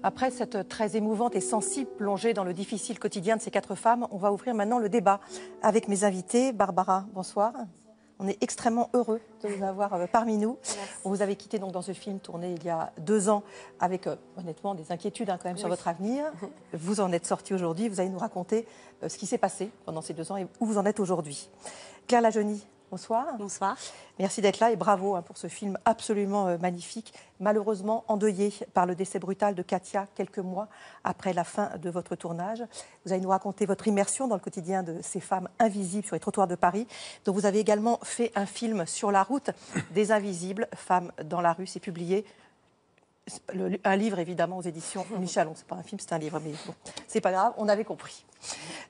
Après cette très émouvante et sensible plongée dans le difficile quotidien de ces 4 femmes, on va ouvrir maintenant le débat avec mes invités. Barbara, bonsoir. On est extrêmement heureux de vous avoir parmi nous. Merci. Vous avez quitté donc dans ce film tourné il y a 2 ans avec honnêtement des inquiétudes quand même sur votre avenir. Vous en êtes sorti aujourd'hui. Vous allez nous raconter ce qui s'est passé pendant ces 2 ans et où vous en êtes aujourd'hui. Claire Lajeunie, bonsoir. Bonsoir. Merci d'être là et bravo pour ce film absolument magnifique, malheureusement endeuillé par le décès brutal de Katia quelques mois après la fin de votre tournage. Vous allez nous raconter votre immersion dans le quotidien de ces femmes invisibles sur les trottoirs de Paris. Donc vous avez également fait un film sur la route des invisibles, Femmes dans la rue. C'est publié. Un livre, évidemment, aux éditions Michalon. C'est pas un film, c'est un livre, mais bon, c'est pas grave, on avait compris.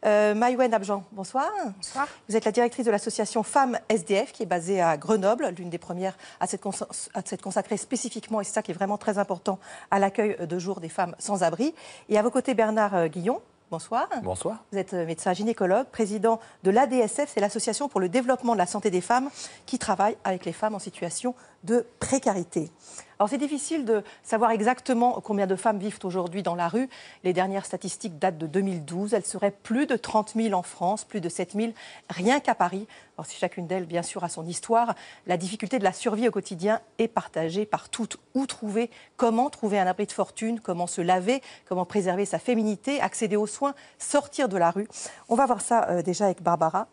Maïwenn Abjan, bonsoir. Bonsoir. Vous êtes la directrice de l'association Femmes SDF, qui est basée à Grenoble, l'une des premières à s'être consacrée spécifiquement, et c'est ça qui est vraiment très important, à l'accueil de jour des femmes sans abri. Et à vos côtés, Bernard Guillon. Bonsoir. Bonsoir. Vous êtes médecin gynécologue, président de l'ADSF, c'est l'association pour le développement de la santé des femmes qui travaille avec les femmes en situation de précarité. Alors c'est difficile de savoir exactement combien de femmes vivent aujourd'hui dans la rue. Les dernières statistiques datent de 2012. Elles seraient plus de 30 000 en France, plus de 7 000 rien qu'à Paris. Alors si chacune d'elles, bien sûr, a son histoire, la difficulté de la survie au quotidien est partagée par toutes. Où trouver, comment trouver un abri de fortune, comment se laver, comment préserver sa féminité, accéder aux soins, sortir de la rue. On va voir ça déjà avec Barbara.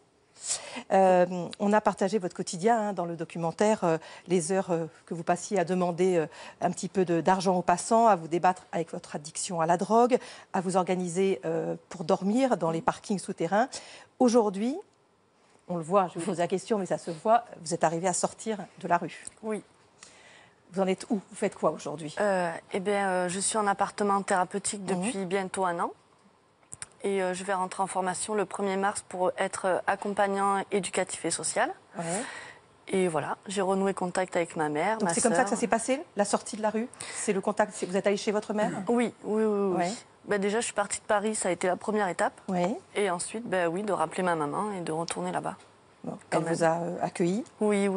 On a partagé votre quotidien dans le documentaire, les heures que vous passiez à demander un petit peu d'argent aux passants, à vous débattre avec votre addiction à la drogue, à vous organiser pour dormir dans les parkings souterrains. Aujourd'hui, on le voit, je vous pose la question, mais ça se voit, vous êtes arrivé à sortir de la rue. Oui. Vous en êtes où? Vous faites quoi aujourd'hui? Je suis en appartement thérapeutique depuis bientôt 1 an. Et je vais rentrer en formation le 1er mars pour être accompagnant éducatif et social. Ouais. Et voilà, j'ai renoué contact avec ma mère, Donc ma c'est comme ça sœur. que ça s'est passé, la sortie de la rue? C'est le contact, vous êtes allé chez votre mère? Oui. Ouais. Déjà, je suis partie de Paris, ça a été la première étape. Oui. Et ensuite, de rappeler ma maman et de retourner là-bas. Bon, elle vous a accueilli? Oui.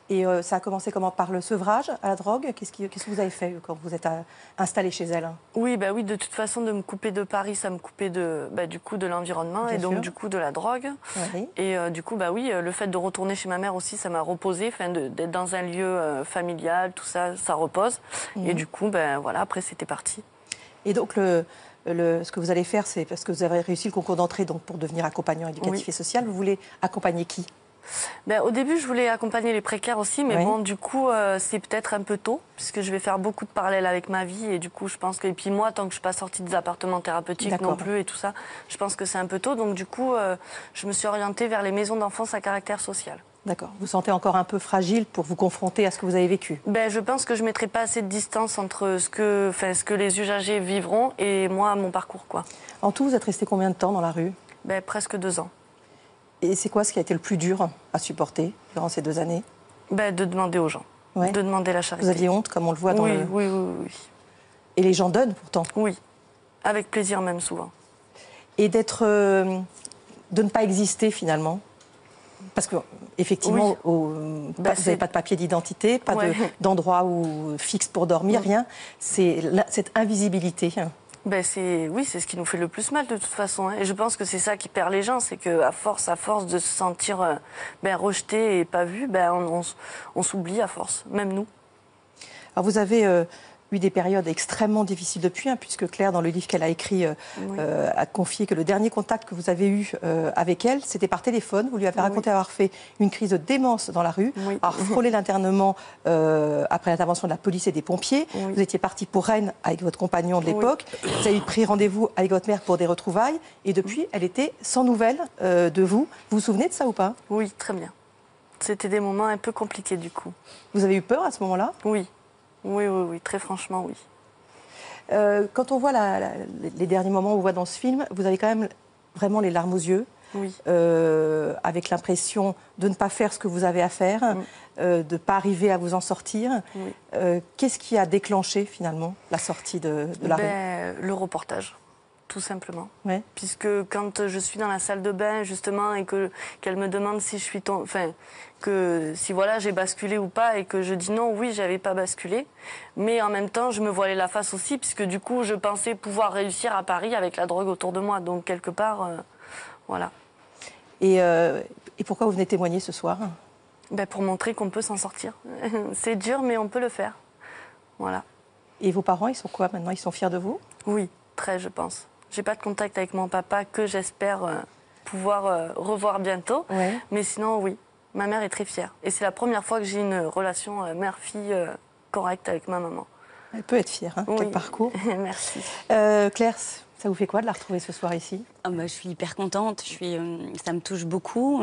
Et ça a commencé comment? Par le sevrage à la drogue? Qu'est-ce que vous avez fait quand vous êtes installé chez elle? Oui, de toute façon, de me couper de Paris, ça me coupait de l'environnement et donc du coup de la drogue. Oui. Et le fait de retourner chez ma mère aussi, ça m'a reposé, d'être dans un lieu familial, tout ça, ça repose. Et du coup, après c'était parti. Et donc ce que vous allez faire, c'est parce que vous avez réussi le concours d'entrée donc pour devenir accompagnant éducatif et social. Vous voulez accompagner qui? Au début, je voulais accompagner les précaires aussi, mais bon, du coup, c'est peut-être un peu tôt, puisque je vais faire beaucoup de parallèles avec ma vie, et du coup, je pense que... Et puis moi, tant que je suis pas sortie des appartements thérapeutiques non plus, et tout ça, je pense que c'est un peu tôt, donc du coup, je me suis orientée vers les maisons d'enfance à caractère social. D'accord. Vous sentez encore un peu fragile pour vous confronter à ce que vous avez vécu? Je pense que je mettrai pas assez de distance entre ce que les usagers vivront et moi, mon parcours, quoi. En tout, vous êtes resté combien de temps dans la rue? Presque 2 ans. Et c'est quoi ce qui a été le plus dur à supporter durant ces 2 années? De demander aux gens, de demander la charité. Vous aviez honte, comme on le voit dans le... Oui. Et les gens donnent pourtant? Oui, avec plaisir même souvent. Et de ne pas exister finalement? Parce que effectivement, vous n'avez pas de papier d'identité, pas d'endroit fixe pour dormir, rien. C'est cette invisibilité. C'est ce qui nous fait le plus mal de toute façon. Et je pense que c'est ça qui perd les gens, c'est qu'à force de se sentir rejeté et pas vu, on s'oublie à force, même nous. Alors vous avez eu des périodes extrêmement difficiles depuis, puisque Claire, dans le livre qu'elle a écrit, a confié que le dernier contact que vous avez eu avec elle, c'était par téléphone. Vous lui avez raconté avoir fait une crise de démence dans la rue, avoir frôlé l'internement après l'intervention de la police et des pompiers. Vous étiez partie pour Rennes avec votre compagnon de l'époque. Vous avez pris rendez-vous avec votre mère pour des retrouvailles. Et depuis, elle était sans nouvelles de vous. Vous vous souvenez de ça ou pas? Oui, très bien. C'était des moments un peu compliqués du coup. Vous avez eu peur à ce moment-là? Oui, très franchement, oui. Quand on voit les derniers moments où on voit dans ce film, vous avez quand même vraiment les larmes aux yeux, avec l'impression de ne pas faire ce que vous avez à faire, de ne pas arriver à vous en sortir. Qu'est-ce qui a déclenché finalement la sortie de la rue? Le reportage. tout simplement. Ouais. Puisque quand je suis dans la salle de bain, justement, et qu'elle me demande si je suis si voilà, j'ai basculé ou pas, et que je dis non, oui, j'avais pas basculé. Mais en même temps, je me voilais la face aussi, puisque du coup, je pensais pouvoir réussir à Paris avec la drogue autour de moi. Donc, quelque part, voilà. Et pourquoi vous venez témoigner ce soir? Ben, pour montrer qu'on peut s'en sortir. C'est dur, mais on peut le faire. Voilà. Et vos parents, ils sont quoi maintenant? Ils sont fiers de vous? Oui, très, je pense. J'ai pas de contact avec mon papa, que j'espère pouvoir revoir bientôt. Ouais. Mais sinon, oui, ma mère est très fière. Et c'est la première fois que j'ai une relation mère-fille correcte avec ma maman. Elle peut être fière, hein, oui. quel parcours. Merci. Claire, ça vous fait quoi de la retrouver ce soir ici? Je suis hyper contente, ça me touche beaucoup,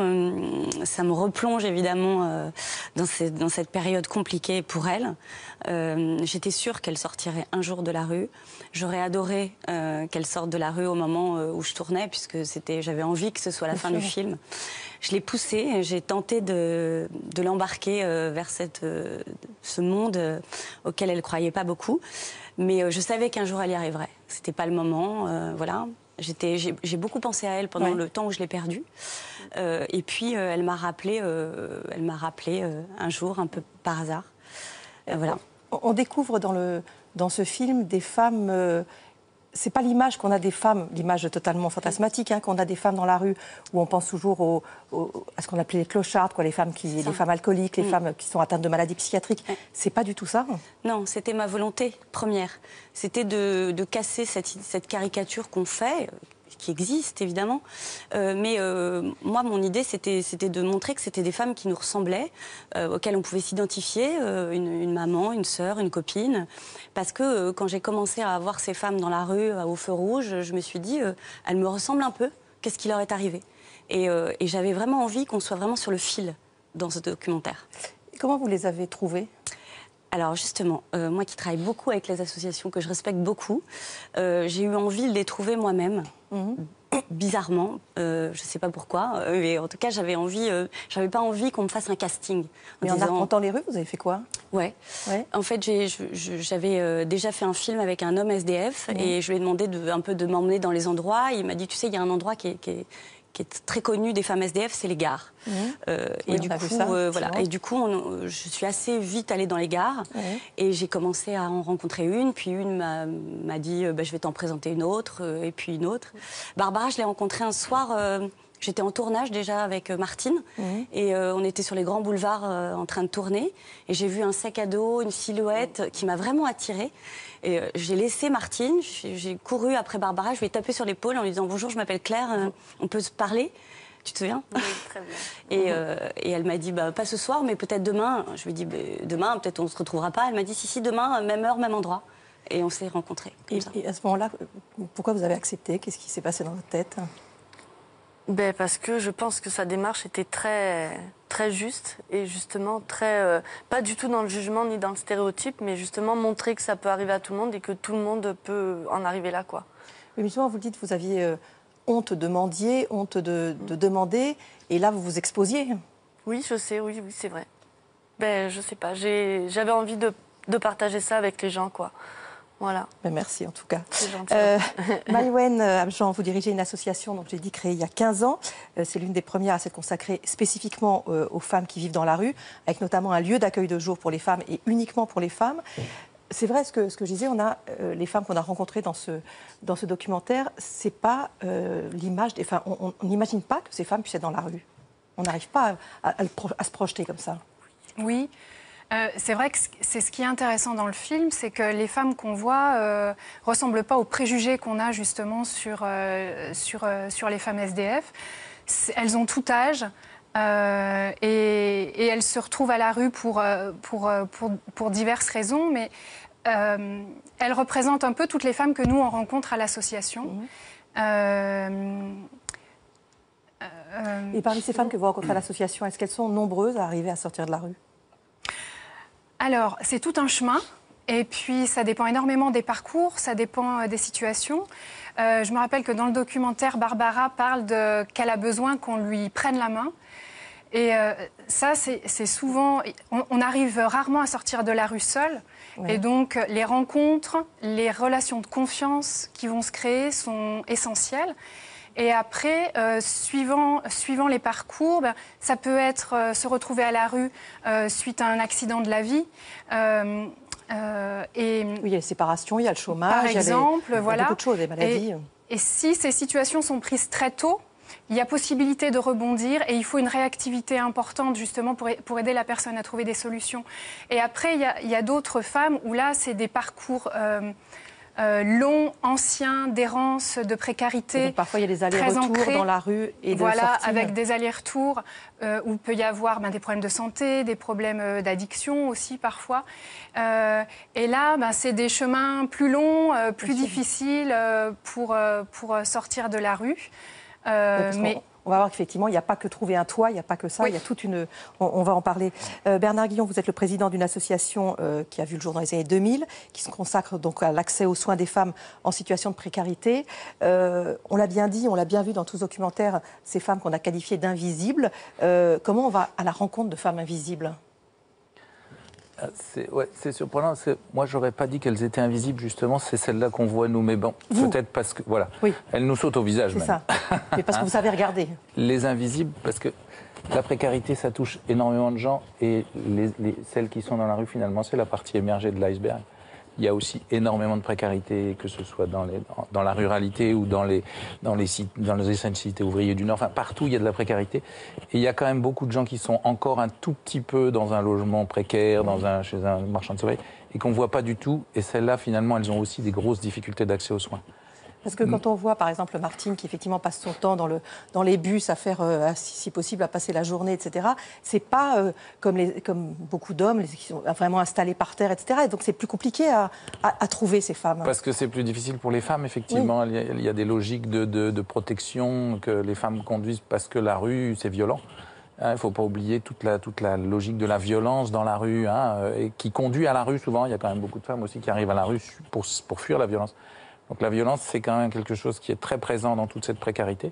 ça me replonge évidemment dans cette période compliquée pour elle. J'étais sûre qu'elle sortirait un jour de la rue. J'aurais adoré qu'elle sorte de la rue au moment où je tournais, puisque j'avais envie que ce soit la fin du film. Je l'ai poussée, j'ai tenté de l'embarquer vers ce monde auquel elle ne croyait pas beaucoup. Mais je savais qu'un jour elle y arriverait. C'était pas le moment, voilà. J'ai beaucoup pensé à elle pendant le temps où je l'ai perdue. Et puis elle m'a rappelé un jour, un peu par hasard. Voilà. On découvre dans ce film des femmes. C'est pas l'image qu'on a des femmes, l'image totalement fantasmatique, hein, qu'on a des femmes dans la rue, où on pense toujours à ce qu'on appelait les clochards, quoi, les femmes alcooliques, les femmes qui sont atteintes de maladies psychiatriques. C'est pas du tout ça. Non, c'était ma volonté première. C'était de casser cette caricature qu'on fait, qui existe évidemment. Moi, mon idée, c'était de montrer que c'était des femmes qui nous ressemblaient, auxquelles on pouvait s'identifier, une maman, une sœur, une copine. Parce que quand j'ai commencé à voir ces femmes dans la rue, au feu rouge, je me suis dit, elles me ressemblent un peu, qu'est-ce qui leur est arrivé? Et j'avais vraiment envie qu'on soit vraiment sur le fil dans ce documentaire. Et comment vous les avez trouvées? Alors justement, moi qui travaille beaucoup avec les associations, que je respecte beaucoup, j'ai eu envie de les trouver moi-même. Bizarrement, je ne sais pas pourquoi, mais en tout cas j'avais pas envie qu'on me fasse un casting. Mais en arpentant les rues, vous avez fait quoi? Ouais. En fait, j'avais déjà fait un film avec un homme SDF et je lui ai demandé de m'emmener dans les endroits. Il m'a dit, tu sais, il y a un endroit qui est très connu des femmes SDF, c'est les gares. Et du coup, je suis assez vite allée dans les gares et j'ai commencé à en rencontrer une, puis une m'a dit je vais t'en présenter une autre, et puis une autre. Barbara, je l'ai rencontrée un soir, j'étais en tournage déjà avec Martine et on était sur les grands boulevards en train de tourner et j'ai vu un sac à dos, une silhouette qui m'a vraiment attirée. Et j'ai laissé Martine, j'ai couru après Barbara, je lui ai tapé sur l'épaule en lui disant « Bonjour, je m'appelle Claire, on peut se parler ?» Tu te souviens? Oui, très bien. Et elle m'a dit pas ce soir, mais peut-être demain. Je lui ai dit demain, peut-être on ne se retrouvera pas. Elle m'a dit si, demain, même heure, même endroit. Et on s'est rencontrés. Et à ce moment-là, pourquoi vous avez accepté? Qu'est-ce qui s'est passé dans votre tête? Parce que je pense que sa démarche était très, très juste et justement très, pas du tout dans le jugement ni dans le stéréotype, mais justement montrer que ça peut arriver à tout le monde et que tout le monde peut en arriver là, quoi. Mais justement, vous le dites, vous aviez honte de mendier, honte de demander, et là vous vous exposiez. Oui, je sais, oui, c'est vrai. Je sais pas, j'avais envie de partager ça avec les gens, quoi. Voilà. Merci en tout cas. C'est gentil. Maïwenn Abjan, vous dirigez une association, donc j'ai dit créée il y a 15 ans. C'est l'une des premières à s'être consacrée spécifiquement aux femmes qui vivent dans la rue, avec notamment un lieu d'accueil de jour pour les femmes et uniquement pour les femmes. C'est vrai ce que je disais, on a les femmes qu'on a rencontrées dans ce documentaire, c'est pas l'image des femmes. On n'imagine pas que ces femmes puissent être dans la rue. On n'arrive pas à se projeter comme ça. Oui. C'est vrai que c'est ce qui est intéressant dans le film, c'est que les femmes qu'on voit ressemblent pas aux préjugés qu'on a justement sur les femmes SDF. Elles ont tout âge et elles se retrouvent à la rue pour diverses raisons, mais elles représentent un peu toutes les femmes que nous on rencontre à l'association. Et parmi ces femmes que vous rencontrez à l'association, est-ce qu'elles sont nombreuses à arriver à sortir de la rue? Alors, c'est tout un chemin. Et puis, ça dépend énormément des parcours, ça dépend des situations. Je me rappelle que dans le documentaire, Barbara parle qu'elle a besoin qu'on lui prenne la main. Et ça, c'est souvent... On arrive rarement à sortir de la rue seul. Oui. Et donc, les rencontres, les relations de confiance qui vont se créer sont essentielles. Et après, suivant les parcours, ça peut être se retrouver à la rue suite à un accident de la vie. Oui, il y a les séparations, il y a le chômage, par exemple, il y a beaucoup de choses, des maladies. Et si ces situations sont prises très tôt, il y a possibilité de rebondir et il faut une réactivité importante justement pour aider la personne à trouver des solutions. Et après, il y a d'autres femmes où là, c'est des parcours longs, anciens, d'errance, de précarité. Donc, parfois, il y a des allers-retours dans la rue et de voilà, sortie. avec des allers-retours où il peut y avoir des problèmes de santé, des problèmes d'addiction aussi parfois. Et là, c'est des chemins plus longs, plus difficiles pour sortir de la rue. Mais on va voir qu'effectivement, il n'y a pas que trouver un toit, il n'y a pas que ça, il y a toute une... On va en parler. Bernard Guillon, vous êtes le président d'une association qui a vu le jour dans les années 2000, qui se consacre donc à l'accès aux soins des femmes en situation de précarité. On l'a bien dit, on l'a bien vu dans tout ce documentaire, ces femmes qu'on a qualifiées d'invisibles. Comment on va à la rencontre de femmes invisibles ? C'est surprenant. Moi, j'aurais pas dit qu'elles étaient invisibles, justement. C'est celles-là qu'on voit, nous. Mais bon, peut-être parce que, voilà, oui. Elles nous sautent au visage, même. C'est ça. Mais parce que vous savez regarder. Les invisibles, parce que la précarité, ça touche énormément de gens. Et celles qui sont dans la rue, finalement, c'est la partie émergée de l'iceberg. Il y a aussi énormément de précarité, que ce soit dans la ruralité ou dans les anciennes cités ouvriers du Nord. Enfin, partout, il y a de la précarité. Et il y a quand même beaucoup de gens qui sont encore un tout petit peu dans un logement précaire, chez un marchand de sommeil, et qu'on ne voit pas du tout. Et celles-là, finalement, elles ont aussi des grosses difficultés d'accès aux soins. Parce que quand on voit, par exemple, Martine, qui effectivement passe son temps dans les bus à faire, si possible, à passer la journée, etc., c'est pas comme beaucoup d'hommes qui sont vraiment installés par terre, etc. Et donc c'est plus compliqué à trouver ces femmes. Parce que c'est plus difficile pour les femmes, effectivement. Oui. Il y a des logiques de protection que les femmes conduisent parce que la rue, c'est violent. Il ne faut pas oublier toute la logique de la violence dans la rue, et qui conduit à la rue souvent. Il y a quand même beaucoup de femmes aussi qui arrivent à la rue pour fuir la violence. Donc la violence, c'est quand même quelque chose qui est très présent dans toute cette précarité.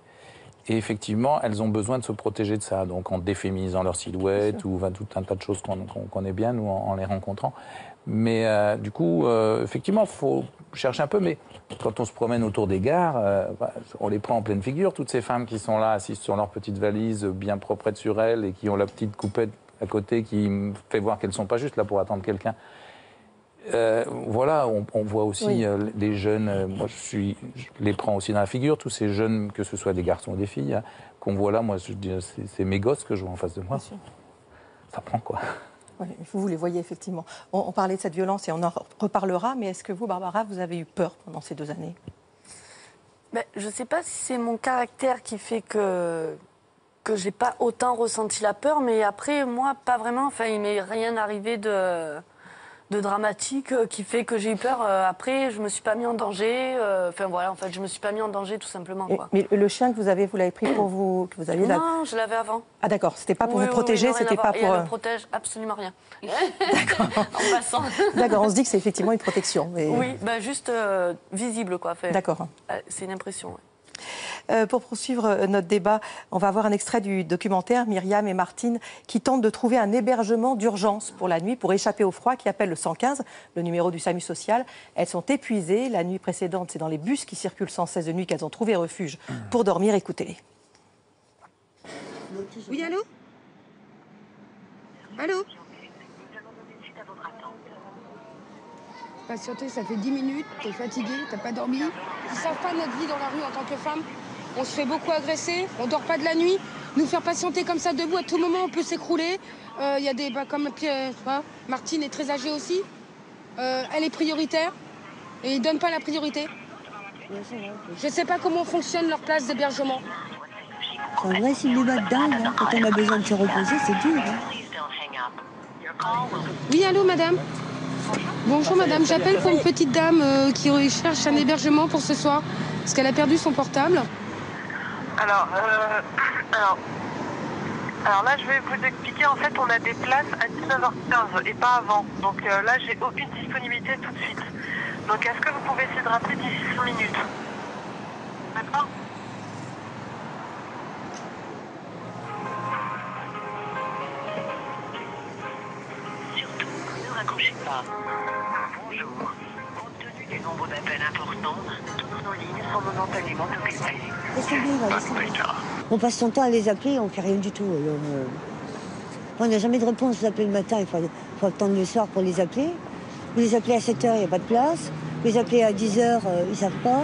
Et effectivement, elles ont besoin de se protéger de ça, donc en déféminisant leur silhouette ou tout un tas de choses qu'on connaît bien, nous, en les rencontrant. Mais du coup, effectivement, il faut chercher un peu. Mais quand on se promène autour des gares, on les prend en pleine figure, toutes ces femmes qui sont là, assises sur leur petite valise, bien propre sur elles, et qui ont la petite coupette à côté qui fait voir qu'elles ne sont pas juste là pour attendre quelqu'un. Voilà, on voit aussi des jeunes, moi je les prends aussi dans la figure, tous ces jeunes, que ce soit des garçons ou des filles, qu'on voit là, moi c'est mes gosses que je vois en face de moi. Ça prend quoi. Oui, vous les voyez effectivement. On parlait de cette violence et on en reparlera, mais est-ce que vous, Barbara, vous avez eu peur pendant ces 2 années ? Je ne sais pas si c'est mon caractère qui fait que je n'ai pas autant ressenti la peur, mais après, moi, pas vraiment. Enfin, il m'est rien arrivé de dramatique qui fait que j'ai eu peur. Après, je me suis pas mis en danger. Je me suis pas mis en danger tout simplement. Quoi. Mais le chien que vous l'avez pris pour vous, que vous aviez là. Non, je l'avais avant. Ah d'accord, c'était pas pour vous protéger, c'était pas pour. Et elle ne protège absolument rien. D'accord. En passant. D'accord, on se dit que c'est effectivement une protection. Mais... Oui, juste visible quoi. D'accord. C'est une impression. Ouais. Pour poursuivre notre débat, on va voir un extrait du documentaire Myriam et Martine qui tentent de trouver un hébergement d'urgence pour la nuit, pour échapper au froid, qui appellent le 115, le numéro du SAMU social. Elles sont épuisées. La nuit précédente, c'est dans les bus qui circulent sans cesse de nuit qu'elles ont trouvé refuge pour dormir. Écoutez-les. Oui, allô ? Allô ? Patientez, ça fait 10 minutes, t'es fatigué, t'as pas dormi. Ils savent pas notre vie dans la rue en tant que femme. On se fait beaucoup agresser, on dort pas de la nuit. Nous faire patienter comme ça debout, à tout moment, on peut s'écrouler. Il y a des... comme Martine est très âgée aussi. Elle est prioritaire. Et ils donnent pas la priorité. Je sais pas comment fonctionne leur place d'hébergement. C'est un vrai cinéma de dingue, hein. Quand on a besoin de se reposer, c'est dur. Hein. Oui, allô, madame ? Bonjour madame, j'appelle pour une petite dame qui cherche un hébergement pour ce soir, parce qu'elle a perdu son portable. Alors là, je vais vous expliquer, en fait, on a des places à 19h15 et pas avant. Donc là, j'ai aucune disponibilité tout de suite. Donc est-ce que vous pouvez essayer de rappeler d'ici 5 minutes ? D'accord ? raccrochez pas. Bonjour. Compte tenu du nombre d'appels importants, toutes nos lignes sont momentanément occupées. Laisse tomber, va, laisse tomber. On passe son temps à les appeler, on fait rien du tout. Alors, on n'a jamais de réponse. Vous appelez le matin, il faut attendre le soir pour les appeler. Vous les appelez à 7h, il n'y a pas de place. Vous les appelez à 10h, ils ne savent pas.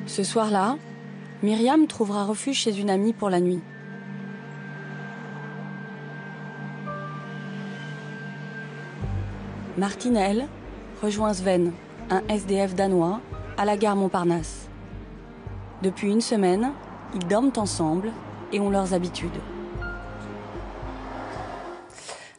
Ce soir-là, Myriam trouvera refuge chez une amie pour la nuit. Martine, elle, rejoint Sven, un SDF danois, à la gare Montparnasse. Depuis une semaine, ils dorment ensemble et ont leurs habitudes.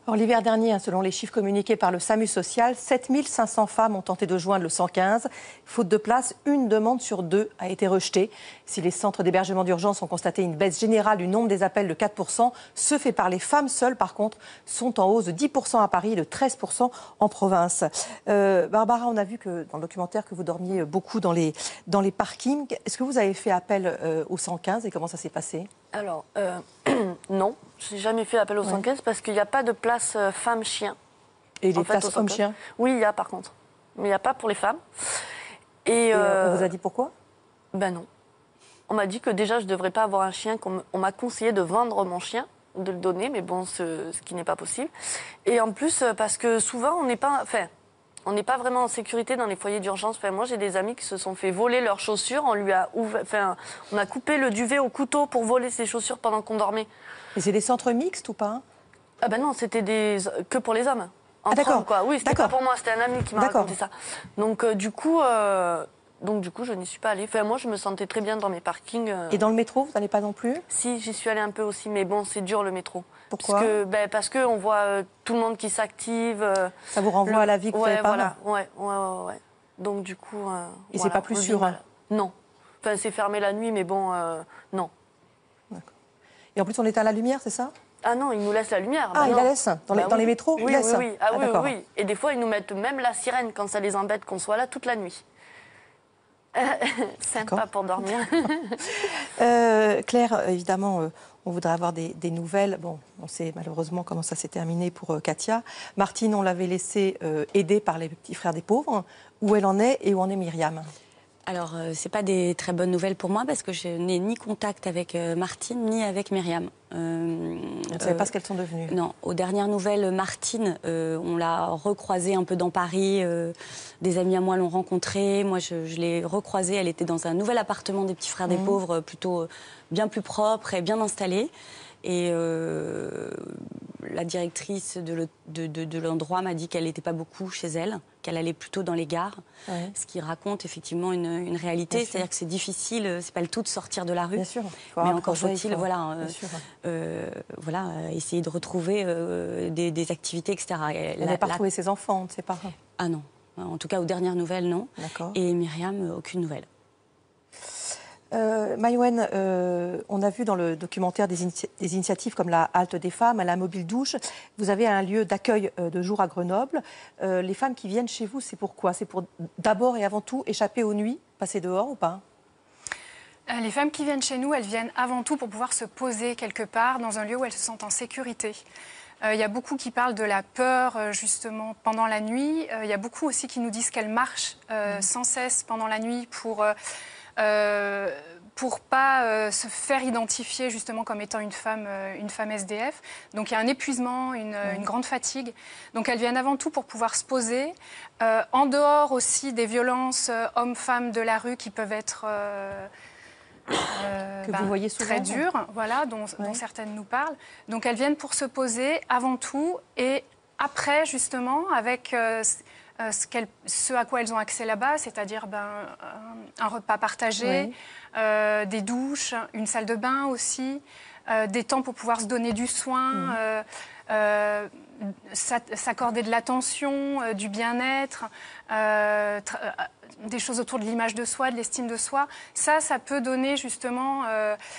Alors, l'hiver dernier, selon les chiffres communiqués par le SAMU social, 7500 femmes ont tenté de joindre le 115. Faute de place, une demande sur 2 a été rejetée. Si les centres d'hébergement d'urgence ont constaté une baisse générale du nombre des appels de 4%, ceux faits par les femmes seules, par contre, sont en hausse de 10% à Paris et de 13% en province. Barbara, on a vu que dans le documentaire que vous dormiez beaucoup dans les parkings. Est-ce que vous avez fait appel au 115 et comment ça s'est passé ? Alors, non, je n'ai jamais fait appel au 115 parce qu'il n'y a pas de place femmes-chiens. Et les places hommes-chiens ? Oui, il y a par contre. Mais il n'y a pas pour les femmes. Et on vous a dit pourquoi ? Ben non. On m'a dit que déjà je ne devrais pas avoir un chien. On m'a conseillé de vendre mon chien, de le donner, mais bon, ce qui n'est pas possible. Et en plus, parce que souvent, on n'est pas vraiment en sécurité dans les foyers d'urgence. Enfin, moi, j'ai des amis qui se sont fait voler leurs chaussures. On a coupé le duvet au couteau pour voler ses chaussures pendant qu'on dormait. Et c'est des centres mixtes ou pas ? Ah ben non, c'était que pour les hommes. D'accord. Quoi. Oui, c'était pas pour moi, c'était un ami qui m'a raconté ça. Donc du coup, je n'y suis pas allée. Enfin, moi, je me sentais très bien dans mes parkings. Et dans le métro, vous n'allez pas non plus ? Si, j'y suis allée un peu aussi, mais bon, c'est dur le métro. Pourquoi ? Parce que on voit tout le monde qui s'active. Ça vous renvoie à la vie que vous avez pas ? Voilà. Ouais. Donc du coup. Et c'est pas plus sûr, hein ? Non. Enfin, c'est fermé la nuit, mais bon, non. D'accord. Et en plus, on est à la lumière, c'est ça ? Ah non, ils nous laissent la lumière. Ah, ils la laissent dans les métros ? Oui. Oui. Et des fois, ils nous mettent même la sirène quand ça les embête qu'on soit là toute la nuit. Sympa pour dormir. Claire, évidemment, on voudrait avoir des nouvelles. Bon, on sait malheureusement comment ça s'est terminé pour Katia. Martine, on l'avait laissée aider par les petits frères des pauvres. Où elle en est et où en est Myriam ? Alors, c'est pas des très bonnes nouvelles pour moi parce que je n'ai ni contact avec Martine ni avec Myriam. Vous ne savez pas ce qu'elles sont devenues ? Non. Aux dernières nouvelles, Martine, on l'a recroisée un peu dans Paris. Des amis à moi l'ont rencontrée. Moi, je l'ai recroisée. Elle était dans un nouvel appartement des petits frères des pauvres, plutôt bien plus propre et bien installé. Et la directrice de l'endroit m'a dit qu'elle n'était pas beaucoup chez elle, qu'elle allait plutôt dans les gares, ce qui raconte effectivement une réalité. C'est-à-dire que c'est difficile, c'est pas le tout de sortir de la rue. Bien sûr. Mais encore faut-il, essayer de retrouver des activités, etc. Elle n'a pas retrouvé ses enfants, ses parents. Ah non. En tout cas, aux dernières nouvelles, non. D'accord. Et Myriam, aucune nouvelle. Maïwenn, on a vu dans le documentaire des initiatives comme la Halte des femmes, la Mobile Douche. Vous avez un lieu d'accueil de jour à Grenoble. Les femmes qui viennent chez vous, c'est pourquoi ? C'est pour d'abord et avant tout échapper aux nuits, passer dehors ou pas ? Les femmes qui viennent chez nous, elles viennent avant tout pour pouvoir se poser quelque part dans un lieu où elles se sentent en sécurité. Il y a beaucoup qui parlent de la peur, justement, pendant la nuit. Il y a beaucoup aussi qui nous disent qu'elles marchent sans cesse pendant la nuit pour pas se faire identifier justement comme étant une femme SDF. Donc il y a un épuisement, une grande fatigue. Donc elles viennent avant tout pour pouvoir se poser, en dehors aussi des violences hommes-femmes de la rue qui peuvent être vous voyez souvent, très dures, voilà, dont certaines nous parlent. Donc elles viennent pour se poser avant tout et après justement avec ce à quoi elles ont accès là-bas, c'est-à-dire un repas partagé, des douches, une salle de bain aussi, des temps pour pouvoir se donner du soin, s'accorder de l'attention, du bien-être, des choses autour de l'image de soi, de l'estime de soi, ça peut donner justement,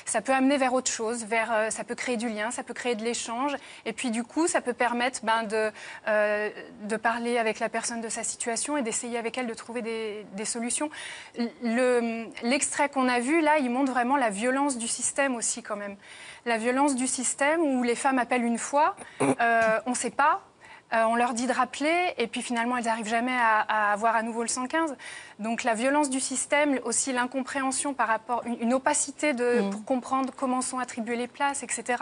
ça peut amener vers autre chose, ça peut créer du lien, ça peut créer de l'échange, et puis du coup, ça peut permettre de parler avec la personne de sa situation et d'essayer avec elle de trouver des solutions. L'extrait qu'on a vu, là, il montre vraiment la violence du système aussi, quand même. La violence du système où les femmes appellent une fois, on ne sait pas, on leur dit de rappeler et puis finalement elles n'arrivent jamais à avoir à nouveau le 115. Donc la violence du système, aussi l'incompréhension par rapport, une opacité pour comprendre comment sont attribuées les places, etc.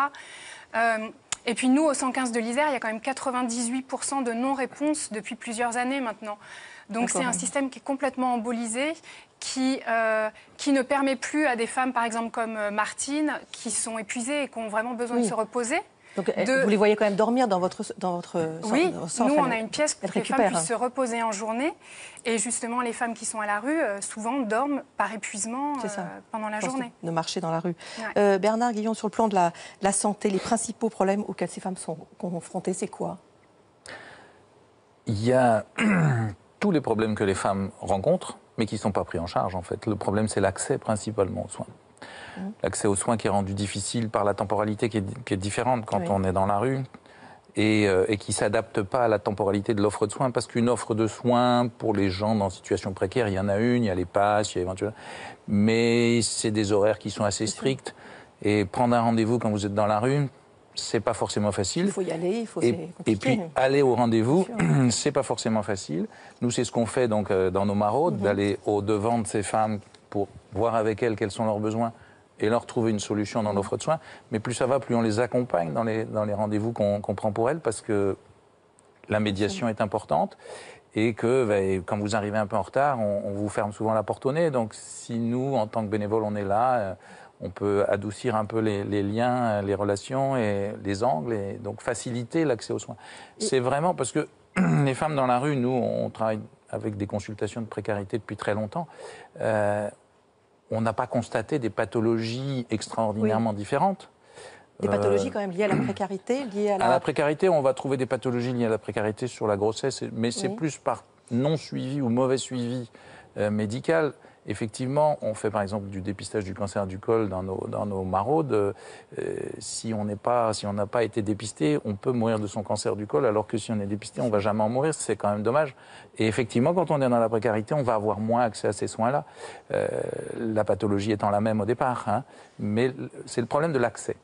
Et puis nous, au 115 de l'Isère, il y a quand même 98% de non-réponse depuis plusieurs années maintenant. Donc c'est un système qui est complètement embolisé, qui ne permet plus à des femmes, par exemple comme Martine, qui sont épuisées et qui ont vraiment besoin de se reposer. Donc vous les voyez quand même dormir dans votre Oui, centre, nous on a une pièce pour que les femmes puissent se reposer en journée. Et justement, les femmes qui sont à la rue, souvent dorment par épuisement pendant la journée. De marcher dans la rue. Ouais. Bernard Guillon, sur le plan de la santé, les principaux problèmes auxquels ces femmes sont confrontées, c'est quoi? Il y a tous les problèmes que les femmes rencontrent, mais qui ne sont pas pris en charge, en fait. Le problème, c'est l'accès principalement aux soins. L'accès aux soins qui est rendu difficile par la temporalité qui est différente quand on est dans la rue et qui ne s'adapte pas à la temporalité de l'offre de soins, parce qu'une offre de soins pour les gens dans situation précaire, il y en a une, il y a les passes, il y a éventuellement... Mais c'est des horaires qui sont assez stricts. Et prendre un rendez-vous quand vous êtes dans la rue, c'est pas forcément facile. Il faut y aller, c'est compliqué. Et puis, aller au rendez-vous, c'est pas forcément facile. Nous, c'est ce qu'on fait donc, dans nos maraudes, d'aller au-devant de ces femmes pour voir avec elles quels sont leurs besoins et leur trouver une solution dans l'offre de soins. Mais plus ça va, plus on les accompagne dans les rendez-vous qu'on prend pour elles, parce que la médiation est importante et que quand vous arrivez un peu en retard, on vous ferme souvent la porte au nez. Donc si nous, en tant que bénévoles, on est là, on peut adoucir un peu les liens, les relations et les angles, et donc faciliter l'accès aux soins. C'est vraiment parce que les femmes dans la rue, nous, on travaille avec des consultations de précarité depuis très longtemps. On n'a pas constaté des pathologies extraordinairement différentes. Des pathologies quand même liées à la précarité, liées à la précarité, on va trouver des pathologies liées à la précarité sur la grossesse, mais c'est plus par non-suivi ou mauvais suivi médical. Effectivement, on fait par exemple du dépistage du cancer du col dans nos maraudes. Si on n'a pas été dépisté, on peut mourir de son cancer du col, alors que si on est dépisté, on ne va jamais en mourir. C'est quand même dommage. Et effectivement, quand on est dans la précarité, on va avoir moins accès à ces soins-là. La pathologie étant la même au départ. Hein. Mais c'est le problème de l'accès.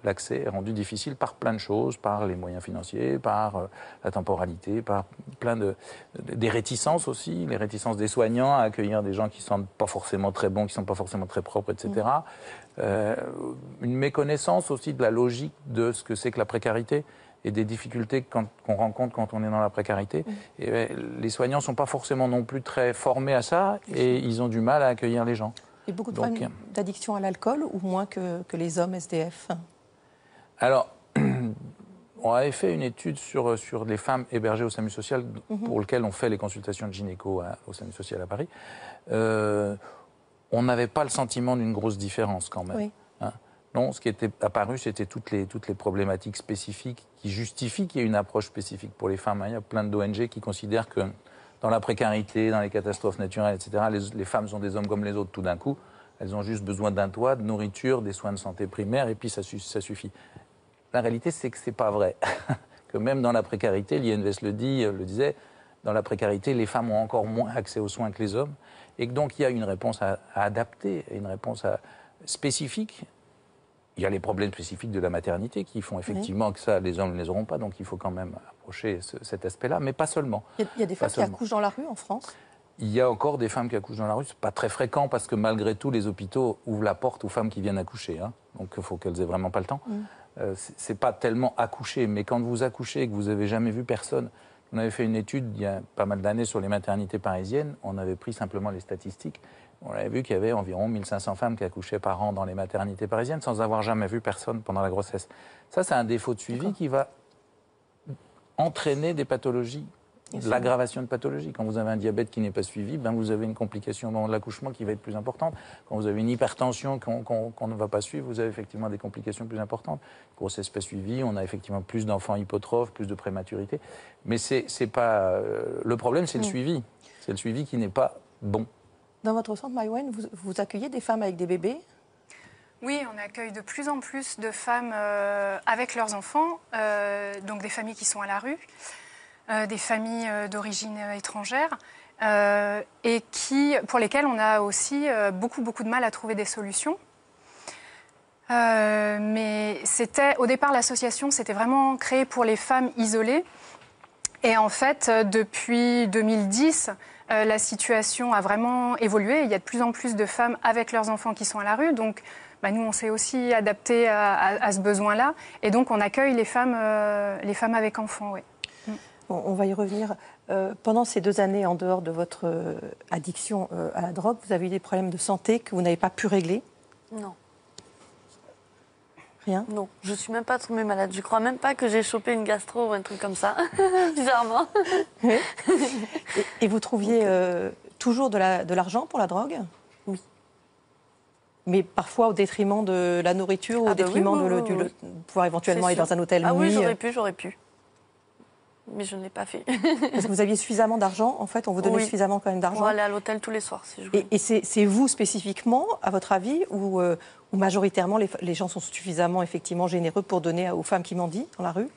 L'accès est rendu difficile par plein de choses, par les moyens financiers, par la temporalité, par plein des réticences aussi, les réticences des soignants à accueillir des gens qui ne sont pas forcément très bons, qui ne sont pas forcément très propres, etc. Une méconnaissance aussi de la logique de ce que c'est que la précarité et des difficultés qu'on rencontre quand on est dans la précarité. Et les soignants ne sont pas forcément non plus très formés à ça et ils ont du mal à accueillir les gens. Il y a beaucoup de problèmes d'addiction à l'alcool ou moins que les hommes SDF? Alors, on avait fait une étude sur les femmes hébergées au SAMU social pour lequel on fait les consultations de gynéco au SAMU social à Paris. On n'avait pas le sentiment d'une grosse différence quand même. Oui. Hein. Non, ce qui était apparu, c'était toutes les problématiques spécifiques qui justifient qu'il y ait une approche spécifique pour les femmes. Hein. Il y a plein d'ONG qui considèrent que dans la précarité, dans les catastrophes naturelles, etc., les femmes sont des hommes comme les autres tout d'un coup. Elles ont juste besoin d'un toit, de nourriture, des soins de santé primaires, et puis ça suffit. La réalité, c'est que ce n'est pas vrai. Que même dans la précarité, l'INVS le disait, dans la précarité, les femmes ont encore moins accès aux soins que les hommes. Et que donc, il y a une réponse à adapter, une réponse spécifique. Il y a les problèmes spécifiques de la maternité qui font effectivement que ça, les hommes ne les auront pas. Donc, il faut quand même approcher cet aspect-là, mais pas seulement. Il y a des femmes qui accouchent dans la rue en France? Il y a encore des femmes qui accouchent dans la rue. Ce n'est pas très fréquent parce que malgré tout, les hôpitaux ouvrent la porte aux femmes qui viennent accoucher. Hein. Donc, il faut qu'elles aient vraiment pas le temps. C'est pas tellement accoucher, mais quand vous accouchez et que vous n'avez jamais vu personne, on avait fait une étude il y a pas mal d'années sur les maternités parisiennes, on avait pris simplement les statistiques, on avait vu qu'il y avait environ 1500 femmes qui accouchaient par an dans les maternités parisiennes sans avoir jamais vu personne pendant la grossesse. Ça, c'est un défaut de suivi qui va entraîner des pathologies l'aggravation de pathologie. Quand vous avez un diabète qui n'est pas suivi, vous avez une complication au moment de l'accouchement qui va être plus importante. Quand vous avez une hypertension qu'on ne va pas suivre, vous avez effectivement des complications plus importantes. Grossesse pas suivie, on a effectivement plus d'enfants hypotrophes, plus de prématurité. Mais c'est pas le problème, c'est le suivi. C'est le suivi qui n'est pas bon. Dans votre centre, Maïwenn, vous accueillez des femmes avec des bébés ? Oui, on accueille de plus en plus de femmes avec leurs enfants, donc des familles qui sont à la rue. Des familles d'origine étrangère et pour lesquelles on a aussi beaucoup de mal à trouver des solutions. Mais au départ, l'association, c'était vraiment créée pour les femmes isolées. Et en fait, depuis 2010, la situation a vraiment évolué. Il y a de plus en plus de femmes avec leurs enfants qui sont à la rue. Donc, nous, on s'est aussi adapté à ce besoin-là. Et donc, on accueille les femmes avec enfants, oui. On va y revenir. Pendant ces 2 années, en dehors de votre addiction à la drogue, vous avez eu des problèmes de santé que vous n'avez pas pu régler ? Non. Rien ? Non, je ne suis même pas tombée malade. Je ne crois même pas que j'ai chopé une gastro ou un truc comme ça, bizarrement. Oui. Et vous trouviez toujours de l'argent pour la drogue ? Oui. Mais parfois au détriment de la nourriture, au détriment de pouvoir éventuellement aller dans un hôtel nuit. Oui, j'aurais pu. Mais je ne l'ai pas fait. Parce que vous aviez suffisamment d'argent, en fait, on vous donnait suffisamment quand même d'argent. Pour aller à l'hôtel tous les soirs, si je voulais. Et c'est vous spécifiquement, à votre avis, ou majoritairement les gens sont suffisamment effectivement généreux pour donner aux femmes qui mendient dans la rue ?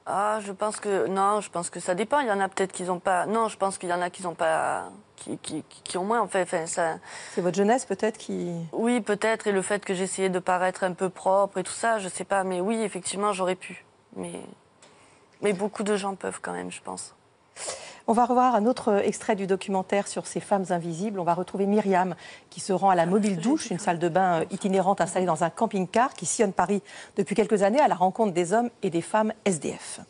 Je pense que ça dépend. Il y en a peut-être qui n'ont pas. Non, je pense qu'il y en a qui n'ont pas, qui ont moins. En fait, ça. C'est votre jeunesse peut-être qui. Oui, peut-être, et le fait que j'essayais de paraître un peu propre et tout ça, je sais pas. Mais oui, effectivement, j'aurais pu. Mais beaucoup de gens peuvent quand même, je pense. On va revoir un autre extrait du documentaire sur ces femmes invisibles. On va retrouver Myriam qui se rend à la Mobile Douche, une salle de bain itinérante installée dans un camping-car qui sillonne Paris depuis quelques années à la rencontre des hommes et des femmes SDF.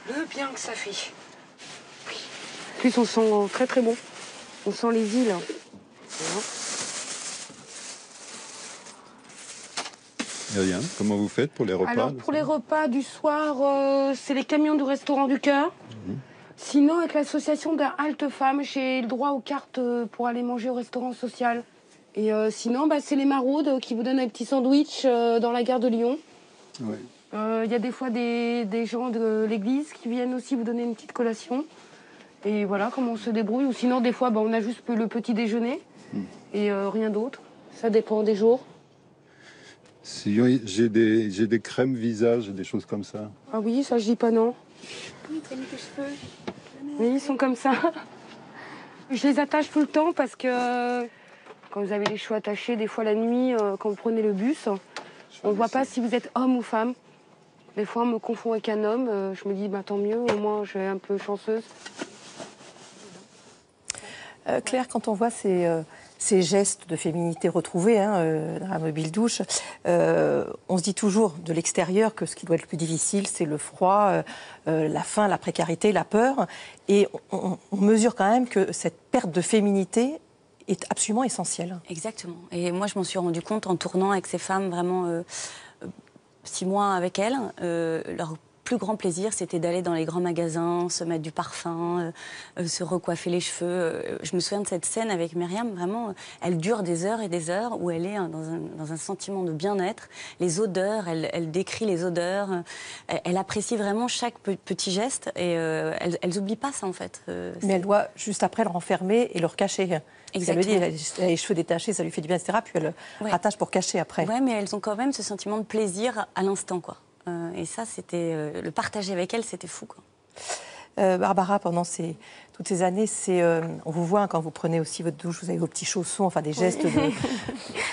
Le bien que ça fait. En plus, on sent très très bon. On sent les îles. Voilà. Myriam, comment vous faites pour les repas? Alors, pour les repas du soir, c'est les camions du Restaurant du Cœur. Sinon, avec l'association de Halte Femmes, j'ai le droit aux cartes pour aller manger au restaurant social. Et sinon, c'est les maraudes qui vous donnent un petit sandwich dans la gare de Lyon. Oui. Il y a des fois des gens de l'église qui viennent aussi vous donner une petite collation. Et voilà comment on se débrouille. Ou sinon, des fois, on a juste le petit déjeuner et rien d'autre. Ça dépend des jours. Si j'ai des crèmes visage, des choses comme ça. Ah oui, ça je dis pas non. Oui, ils sont comme ça. Je les attache tout le temps parce que quand vous avez les cheveux attachés, des fois la nuit, quand vous prenez le bus, on ne voit pas si vous êtes homme ou femme. Des fois, on me confond avec un homme. Je me dis, tant mieux, au moins, je suis un peu chanceuse. Claire, quand on voit ces gestes de féminité retrouvés dans la Mobile Douche, on se dit toujours de l'extérieur que ce qui doit être le plus difficile, c'est le froid, la faim, la précarité, la peur. Et on mesure quand même que cette perte de féminité est absolument essentielle. Exactement. Et moi, je m'en suis rendu compte en tournant avec ces femmes vraiment 6 mois avec elles. Leur plus grand plaisir, c'était d'aller dans les grands magasins, se mettre du parfum, se recoiffer les cheveux. Je me souviens de cette scène avec Myriam, vraiment, elle dure des heures et des heures, où elle est dans un sentiment de bien-être. Les odeurs, elle décrit les odeurs, elle apprécie vraiment chaque petit geste, et elle n'oublie pas ça, en fait. Mais elle doit, juste après, le renfermer et le recacher. Exactement. Elle me dit, elle a les cheveux détachés, ça lui fait du bien, etc. Puis elle rattache pour cacher après. Oui, mais elles ont quand même ce sentiment de plaisir à l'instant, quoi. Et ça, c'était le partager avec elle, c'était fou, quoi. Barbara, pendant toutes ces années, on vous voit quand vous prenez aussi votre douche, vous avez vos petits chaussons, enfin des gestes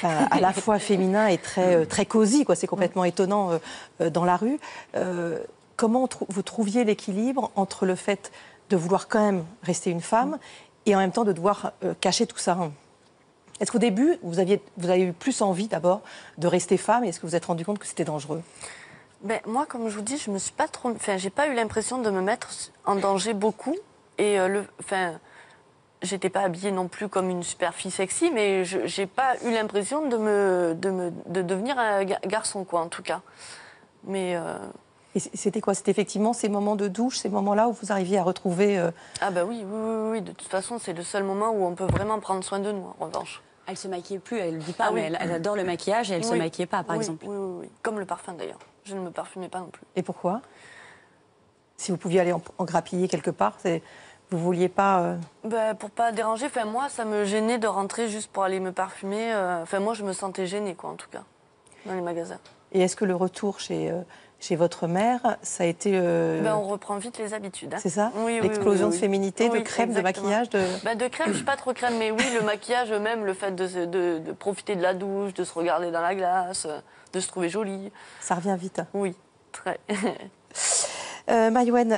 à la fois féminins et très cosy, quoi. C'est complètement étonnant dans la rue. Comment vous trouviez l'équilibre entre le fait de vouloir quand même rester une femme et en même temps de devoir cacher tout ça? Est-ce qu'au début, vous avez eu plus envie d'abord de rester femme, et est-ce que vous vous êtes rendu compte que c'était dangereux? Moi, comme je vous dis, je me suis pas trop. J'ai pas eu l'impression de me mettre en danger beaucoup. Et j'étais pas habillée non plus comme une super fille sexy, mais j'ai pas eu l'impression de devenir un garçon, quoi, en tout cas. Mais Et c'était quoi? C'était effectivement ces moments de douche, ces moments-là où vous arriviez à retrouver... Ah bah oui. De toute façon, c'est le seul moment où on peut vraiment prendre soin de nous, en revanche. Elle se maquillait plus, elle le dit pas, mais elle adore le maquillage et elle se maquillait pas, par exemple. Oui. Comme le parfum d'ailleurs. Je ne me parfumais pas non plus. Et pourquoi? Si vous pouviez aller en grappiller quelque part, vous vouliez pas... Pour pas déranger. Enfin, moi, ça me gênait de rentrer juste pour aller me parfumer. Enfin, moi, je me sentais gênée, quoi, en tout cas, dans les magasins. Et est-ce que le retour chez votre mère, ça a été... On reprend vite les habitudes. Hein. C'est ça? Oui, L'explosion de féminité, de crème, exactement. de maquillage De crème, je suis pas trop crème, mais oui, le maquillage, même le fait de profiter de la douche, de se regarder dans la glace, de se trouver jolie. Ça revient vite. Oui, très. Maïwenn,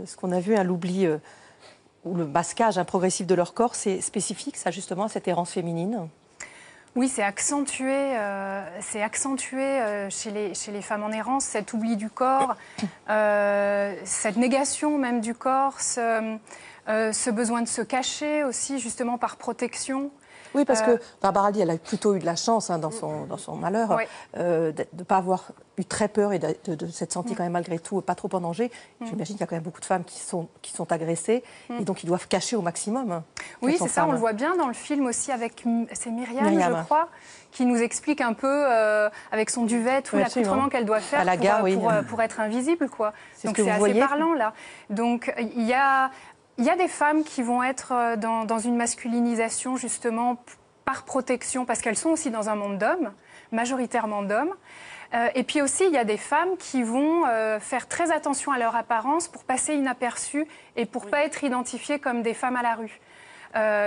ce qu'on a vu, l'oubli ou le masquage progressif de leur corps, c'est spécifique, ça, justement, à cette errance féminine? Oui, c'est accentué chez les femmes en errance, cet oubli du corps, cette négation même du corps, ce besoin de se cacher aussi, justement par protection. Oui, parce que Barbara Lee, elle a plutôt eu de la chance dans son malheur, de ne pas avoir eu très peur et de s'être sentie quand même malgré tout pas trop en danger. J'imagine qu'il y a quand même beaucoup de femmes qui sont agressées et donc ils doivent cacher au maximum. Oui, c'est ça, on le voit bien dans le film aussi avec Myriam, je crois, qui nous explique un peu avec son duvet tout l'accoutrement qu'elle doit faire pour être invisible, quoi. Donc c'est assez parlant là. Donc il y a des femmes qui vont être dans une masculinisation justement par protection, parce qu'elles sont aussi dans un monde d'hommes, majoritairement d'hommes. Et puis aussi, il y a des femmes qui vont faire très attention à leur apparence pour passer inaperçues et pour ne pas être identifiées comme des femmes à la rue.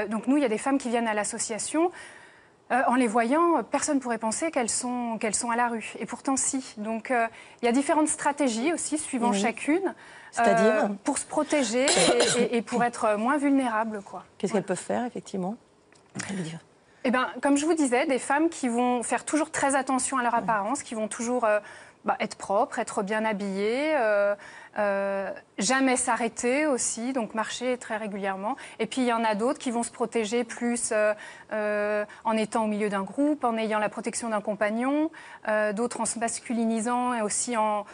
Donc nous, il y a des femmes qui viennent à l'association. En les voyant, personne ne pourrait penser qu'elles sont à la rue. Et pourtant, si. Donc il y a différentes stratégies aussi, suivant chacune. C'est-à-dire pour se protéger et pour être moins vulnérables, quoi. Qu'est-ce qu'elles peuvent faire, effectivement? Eh ben, comme je vous disais, des femmes qui vont faire toujours très attention à leur apparence, qui vont toujours être propres, être bien habillées, jamais s'arrêter aussi, donc marcher très régulièrement. Et puis il y en a d'autres qui vont se protéger plus en étant au milieu d'un groupe, en ayant la protection d'un compagnon, d'autres en se masculinisant et aussi en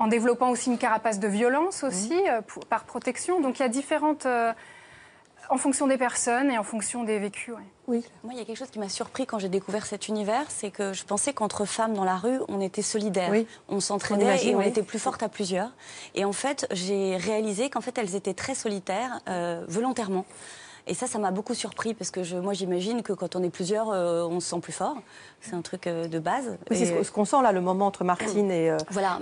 développant aussi une carapace de violence aussi, par protection. Donc il y a différentes... en fonction des personnes et en fonction des vécus, Oui. Moi, il y a quelque chose qui m'a surpris quand j'ai découvert cet univers, c'est que je pensais qu'entre femmes dans la rue, on était solidaires. Oui. On s'entraidait et on était plus fortes à plusieurs. Et en fait, j'ai réalisé qu'en fait, elles étaient très solitaires, volontairement. Et ça m'a beaucoup surpris parce que moi, j'imagine que quand on est plusieurs, on se sent plus fort. C'est un truc de base. Oui, c'est ce qu'on sent là, le moment entre Martine et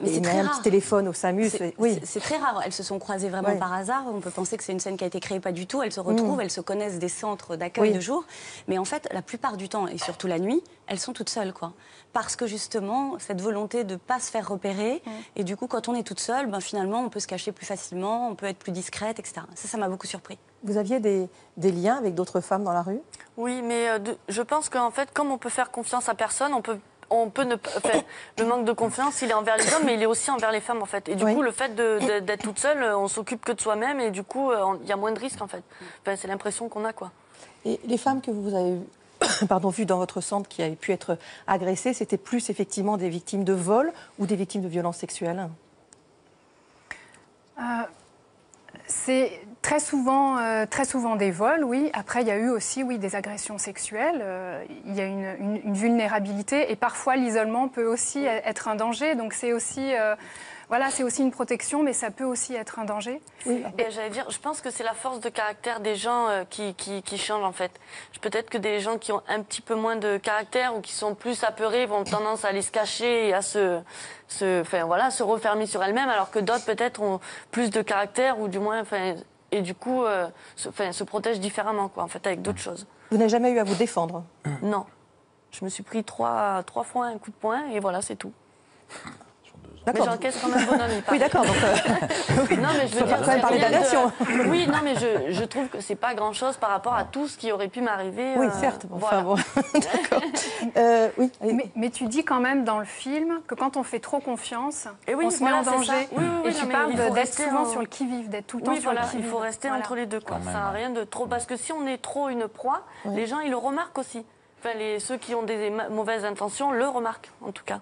mais c'est très rare. Un petit téléphone au SAMU. C'est très rare. Elles se sont croisées vraiment par hasard. On peut penser que c'est une scène qui a été créée, pas du tout. Elles se retrouvent, elles se connaissent des centres d'accueil de jour. Mais en fait, la plupart du temps, et surtout la nuit, elles sont toutes seules, quoi. Parce que justement, cette volonté de ne pas se faire repérer. Et du coup, quand on est toute seule, finalement, on peut se cacher plus facilement, on peut être plus discrète, etc. Ça m'a beaucoup surpris. Vous aviez des liens avec d'autres femmes dans la rue? Oui, mais je pense qu'en fait, comme on peut faire confiance à personne, on peut ne pas... Enfin, le manque de confiance, il est envers les hommes, mais il est aussi envers les femmes, en fait. Et du coup, le fait d'être toute seule, on s'occupe que de soi-même, et du coup, il y a moins de risques, en fait. Enfin, c'est l'impression qu'on a, quoi. Et les femmes que vous avez vues dans votre centre qui avaient pu être agressées, c'était plus effectivement des victimes de vol ou des victimes de violences sexuelles? C'est très souvent des vols, oui. Après, il y a eu aussi, des agressions sexuelles. Il y a une vulnérabilité et parfois l'isolement peut aussi être un danger. Donc c'est aussi, c'est aussi une protection, mais ça peut aussi être un danger. Oui. Et j'allais dire, je pense que c'est la force de caractère des gens qui change en fait. Peut-être que des gens qui ont un petit peu moins de caractère ou qui sont plus apeurés vont tendance à aller se cacher et à se refermer sur elles-mêmes, alors que d'autres peut-être ont plus de caractère ou du moins, et du coup se protègent différemment, quoi, en fait, avec d'autres choses. Vous n'avez jamais eu à vous défendre? Non. Je me suis pris trois fois un coup de poing et voilà, c'est tout. Mais j'encaisse quand même bonhomme, il paraît. Oui, d'accord. Donc, non, mais je veux dire, quand même parler d'agression. Oui, non, mais je trouve que c'est pas grand-chose par rapport à tout ce qui aurait pu m'arriver. Oui, certes. Enfin, bon. D'accord. Oui. Mais tu dis quand même dans le film que quand on fait trop confiance, on se met en danger. Et tu parles d'être souvent sur le qui-vive, d'être tout le temps sur le qui-vive. Il faut rester entre les deux, quoi. Ça n'a rien de trop. Parce que si on est trop une proie, les gens, ils le remarquent aussi. Enfin, ceux qui ont des mauvaises intentions le remarquent, en tout cas.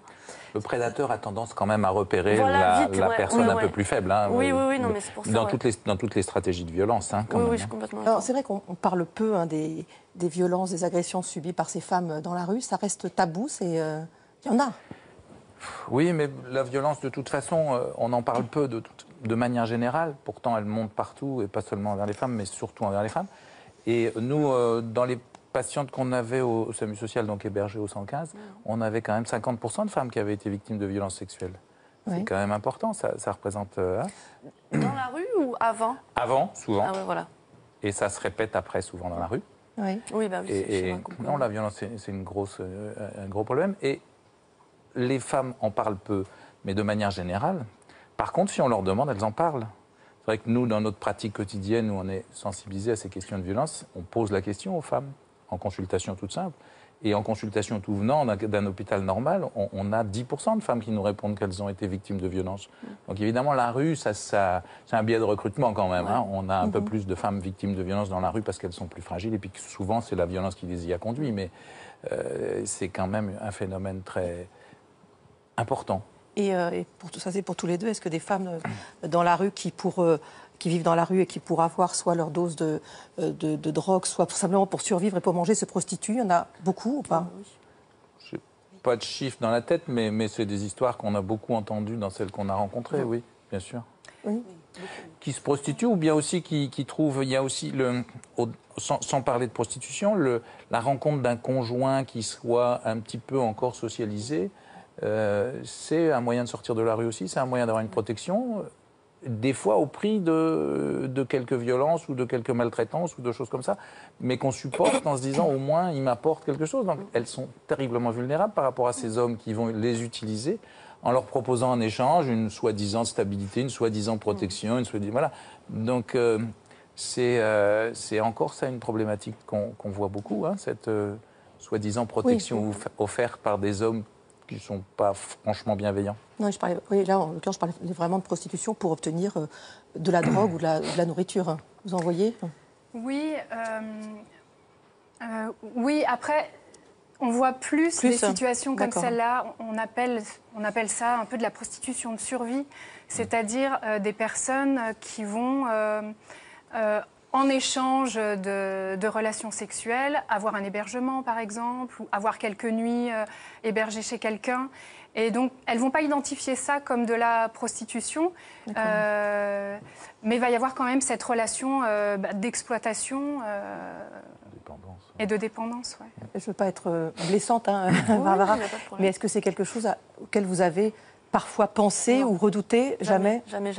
Le prédateur a tendance quand même à repérer voilà, la personne un peu plus faible. Hein, oui, non, mais c'est pour ça. Dans toutes les stratégies de violence. Hein, quand même, je suis complètement d'accord. C'est vrai qu'on parle peu des violences, des agressions subies par ces femmes dans la rue. Ça reste tabou, il y en a. Oui, mais la violence, de toute façon, on en parle peu de manière générale. Pourtant, elle monte partout, et pas seulement envers les femmes, mais surtout envers les femmes. Et nous, dans les patientes qu'on avait au SAMU social, donc hébergées au 115, on avait quand même 50% de femmes qui avaient été victimes de violences sexuelles. C'est quand même important, ça représente... Dans la rue ou avant? Avant, souvent. Ah ouais, voilà. Et ça se répète après, souvent, dans la rue. Oui, oui, non, la violence, c'est un gros problème. Et les femmes en parlent peu, mais de manière générale. Par contre, si on leur demande, elles en parlent. C'est vrai que nous, dans notre pratique quotidienne, où on est sensibilisés à ces questions de violence, on pose la question aux femmes, en consultation toute simple. Et en consultation tout venant d'un hôpital normal, on a 10% de femmes qui nous répondent qu'elles ont été victimes de violences. Donc évidemment, la rue, c'est un biais de recrutement quand même. Hein. On a un peu plus de femmes victimes de violences dans la rue parce qu'elles sont plus fragiles et puis que souvent, c'est la violence qui les y a conduits. Mais c'est quand même un phénomène très important. Et pour tout ça, c'est pour tous les deux. Est-ce que des femmes dans la rue qui vivent dans la rue et qui, pour avoir soit leur dose de drogue, soit simplement pour survivre et pour manger, se prostituent? Il y en a beaucoup ou pas? Je n'ai pas de chiffres dans la tête, mais c'est des histoires qu'on a beaucoup entendues dans celles qu'on a rencontrées, oui, bien sûr. Oui. Qui se prostituent ou bien aussi qui trouvent... Il y a aussi, sans parler de prostitution, la rencontre d'un conjoint qui soit un petit peu encore socialisé. C'est un moyen de sortir de la rue aussi, c'est un moyen d'avoir une protection, des fois au prix de quelques violences ou de quelques maltraitances ou de choses comme ça, mais qu'on supporte en se disant au moins il m'apporte quelque chose. Donc elles sont terriblement vulnérables par rapport à ces hommes qui vont les utiliser en leur proposant en échange une soi-disant stabilité, une soi-disant protection, voilà. Donc c'est encore ça une problématique qu'on voit beaucoup, hein, cette soi-disant protection offerte par des hommes qui ne sont pas franchement bienveillants. Non, là, en l'occurrence, je parlais vraiment de prostitution pour obtenir de la drogue ou de la nourriture. Vous en voyez? Oui. Oui, après, on voit plus des situations comme celle-là. On appelle ça un peu de la prostitution de survie, c'est-à-dire des personnes qui vont... en échange de relations sexuelles, avoir un hébergement par exemple, ou avoir quelques nuits hébergées chez quelqu'un. Et donc, elles ne vont pas identifier ça comme de la prostitution, mais il va y avoir quand même cette relation d'exploitation et de dépendance. Ouais. Je ne veux pas être blessante, hein, Barbara, mais est-ce que c'est quelque chose auquel vous avez parfois pensé ou redouté? Jamais. Jamais.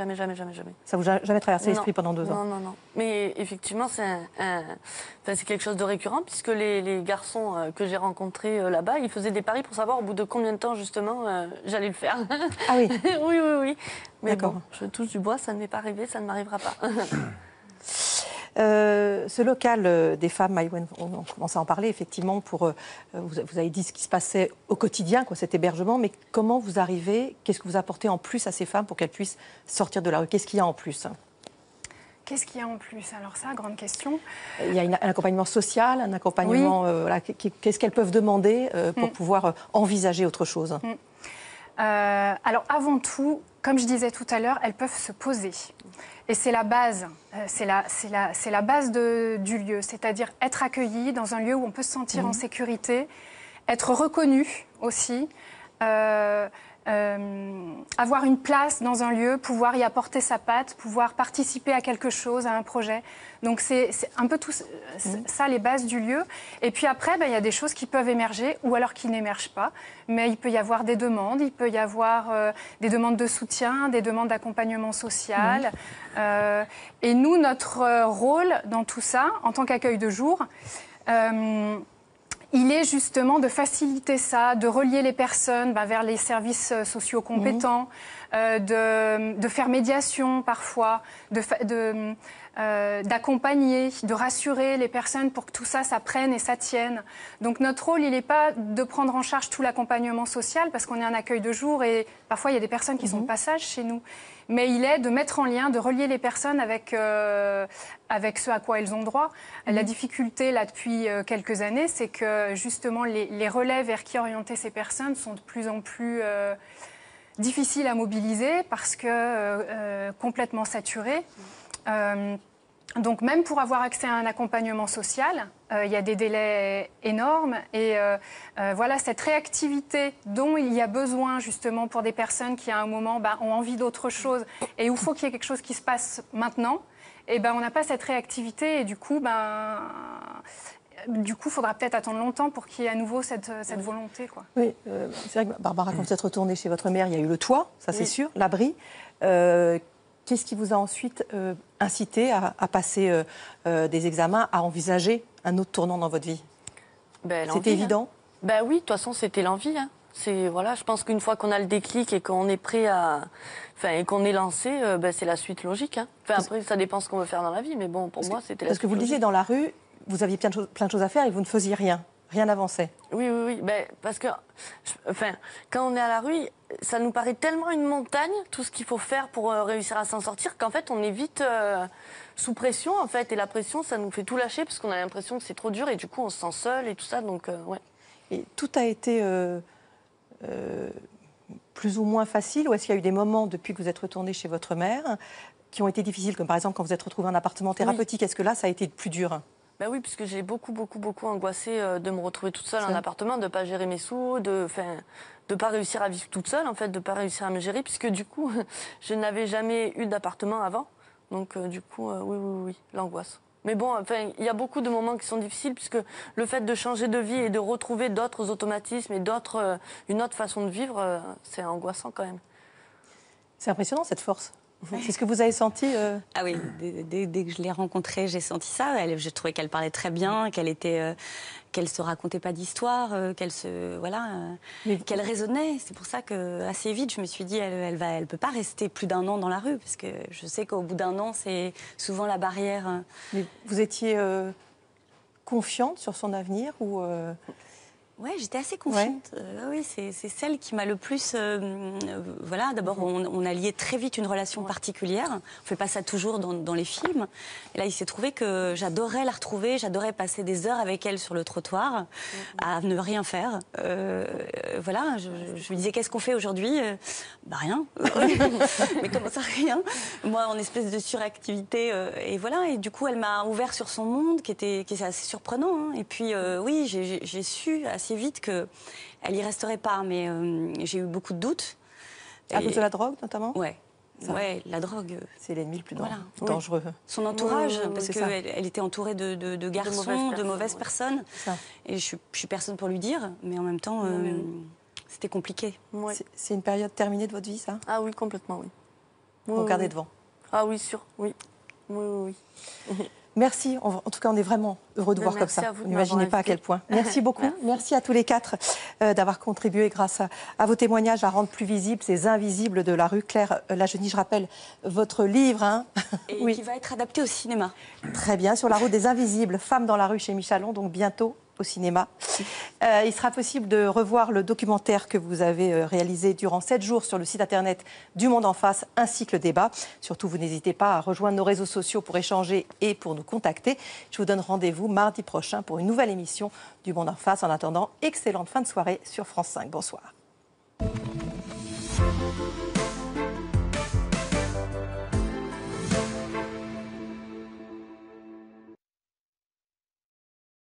Ça vous a jamais traversé l'esprit pendant 2 ans? Non. Mais effectivement, c'est quelque chose de récurrent, puisque les garçons que j'ai rencontrés là-bas, ils faisaient des paris pour savoir au bout de combien de temps, justement, j'allais le faire. Ah oui. Oui. Mais bon, je touche du bois, ça ne m'est pas arrivé, ça ne m'arrivera pas. Ce local des femmes, Maïwenn, on commence à en parler effectivement. Vous avez dit ce qui se passait au quotidien, cet hébergement, mais comment vous arrivez, qu'est-ce que vous apportez en plus à ces femmes pour qu'elles puissent sortir de la rue? Qu'est-ce qu'il y a en plus? Qu'est-ce qu'il y a en plus? Alors ça, grande question. Il y a un accompagnement social, un accompagnement... qu'est-ce qu'elles peuvent demander pour pouvoir envisager autre chose? Alors avant tout, comme je disais tout à l'heure, elles peuvent se poser. Et c'est la base, c'est la base du lieu, c'est-à-dire être accueilli dans un lieu où on peut se sentir en sécurité, être reconnu aussi, avoir une place dans un lieu, pouvoir y apporter sa patte, pouvoir participer à quelque chose, à un projet. Donc c'est un peu tout ça, les bases du lieu. Et puis après, il y a des choses qui peuvent émerger ou alors qui n'émergent pas. Mais il peut y avoir des demandes, il peut y avoir des demandes de soutien, des demandes d'accompagnement social. Et nous, notre rôle dans tout ça, en tant qu'accueil de jour, il est justement de faciliter ça, de relier les personnes vers les services sociaux compétents, de faire médiation parfois, d'accompagner, de rassurer les personnes pour que tout ça, ça prenne et ça tienne. Donc notre rôle, il n'est pas de prendre en charge tout l'accompagnement social, parce qu'on est un accueil de jour et parfois il y a des personnes qui sont de passage chez nous. Mais il est de mettre en lien, de relier les personnes avec ce à quoi elles ont droit. La difficulté, là, depuis quelques années, c'est que justement les relais vers qui orienter ces personnes sont de plus en plus difficiles à mobiliser parce que complètement saturés. Donc même pour avoir accès à un accompagnement social, il y a des délais énormes et voilà, cette réactivité dont il y a besoin justement pour des personnes qui à un moment ont envie d'autre chose et où il faut qu'il y ait quelque chose qui se passe maintenant, et on n'a pas cette réactivité et du coup, il faudra peut-être attendre longtemps pour qu'il y ait à nouveau cette volonté, quoi. Oui, c'est vrai que Barbara, quand vous êtes retournée chez votre mère, il y a eu le toit, ça c'est sûr, l'abri. Qu'est-ce qui vous a ensuite incité à passer des examens, à envisager un autre tournant dans votre vie? C'était évident? Oui, de toute façon, c'était l'envie. Hein. Voilà, je pense qu'une fois qu'on a le déclic et qu'on est prêt et qu'on est lancé, c'est la suite logique. Hein. Après, ça dépend ce qu'on veut faire dans la vie, mais bon, pour moi, c'était la suite. Parce que vous le disiez, dans la rue, vous aviez plein de choses à faire et vous ne faisiez rien. Rien n'avançait. Oui. Parce que, quand on est à la rue, ça nous paraît tellement une montagne, tout ce qu'il faut faire pour réussir à s'en sortir, qu'en fait, on est vite sous pression, en fait. Et la pression, ça nous fait tout lâcher, parce qu'on a l'impression que c'est trop dur, et du coup, on se sent seul et tout ça, donc, ouais. Et tout a été plus ou moins facile, ou est-ce qu'il y a eu des moments, depuis que vous êtes retourné chez votre mère, qui ont été difficiles, comme par exemple quand vous êtes retrouvé un appartement thérapeutique? Est-ce que là, ça a été plus dur? Oui, puisque j'ai beaucoup angoissé de me retrouver toute seule en appartement, de ne pas gérer mes sous, de pas réussir à vivre toute seule, en fait, de ne pas réussir à me gérer, puisque du coup, je n'avais jamais eu d'appartement avant. Donc, du coup, oui, l'angoisse. Mais bon, il y a beaucoup de moments qui sont difficiles, puisque le fait de changer de vie et de retrouver d'autres automatismes et une autre façon de vivre, c'est angoissant quand même. C'est impressionnant, cette force. C'est ce que vous avez senti Ah oui, dès que je l'ai rencontrée, j'ai senti ça. Je trouvais qu'elle parlait très bien, qu'elle se racontait pas d'histoire, qu'elle raisonnait. C'est pour ça que assez vite, je me suis dit, elle peut pas rester plus d'1 an dans la rue, parce que je sais qu'au bout d'1 an, c'est souvent la barrière. Mais vous étiez confiante sur son avenir ou Ouais, j'étais assez confiante. Oui, c'est celle qui m'a le plus... voilà, d'abord, on a lié très vite une relation particulière. On ne fait pas ça toujours dans les films. Et là, il s'est trouvé que j'adorais la retrouver, j'adorais passer des heures avec elle sur le trottoir, à ne rien faire. Voilà, je lui disais, qu'est-ce qu'on fait aujourd'hui? Rien. Mais comment ça, rien? Moi, en espèce de suractivité. Et voilà, et du coup, elle m'a ouvert sur son monde, qui est assez surprenant. Hein. Et puis, oui, j'ai su assez vite qu'elle y resterait pas, mais j'ai eu beaucoup de doutes. À cause de la drogue, notamment? Ouais, la drogue. C'est l'ennemi le plus dangereux. Son entourage, parce qu'elle était entourée de garçons, de mauvaises personnes. Et je suis personne pour lui dire, mais en même temps, c'était compliqué. C'est une période terminée de votre vie, ça? Ah oui, complètement, oui. Vous regardez devant? Ah oui, sûr, oui. Oui. Merci. En tout cas, on est vraiment heureux de voir comme ça. Vous n'imaginez pas à quel point. Merci beaucoup. Merci à tous les 4 d'avoir contribué grâce à vos témoignages à rendre plus visibles ces invisibles de la rue. Claire Lajeunie, je rappelle votre livre. Et qui va être adapté au cinéma. Très bien. Sur la route des invisibles, Femmes dans la rue chez Michalon, donc bientôt au cinéma. Il sera possible de revoir le documentaire que vous avez réalisé durant 7 jours sur le site internet du Monde en Face, ainsi que le débat. Surtout, vous n'hésitez pas à rejoindre nos réseaux sociaux pour échanger et pour nous contacter. Je vous donne rendez-vous mardi prochain pour une nouvelle émission du Monde en Face. En attendant, excellente fin de soirée sur France 5. Bonsoir.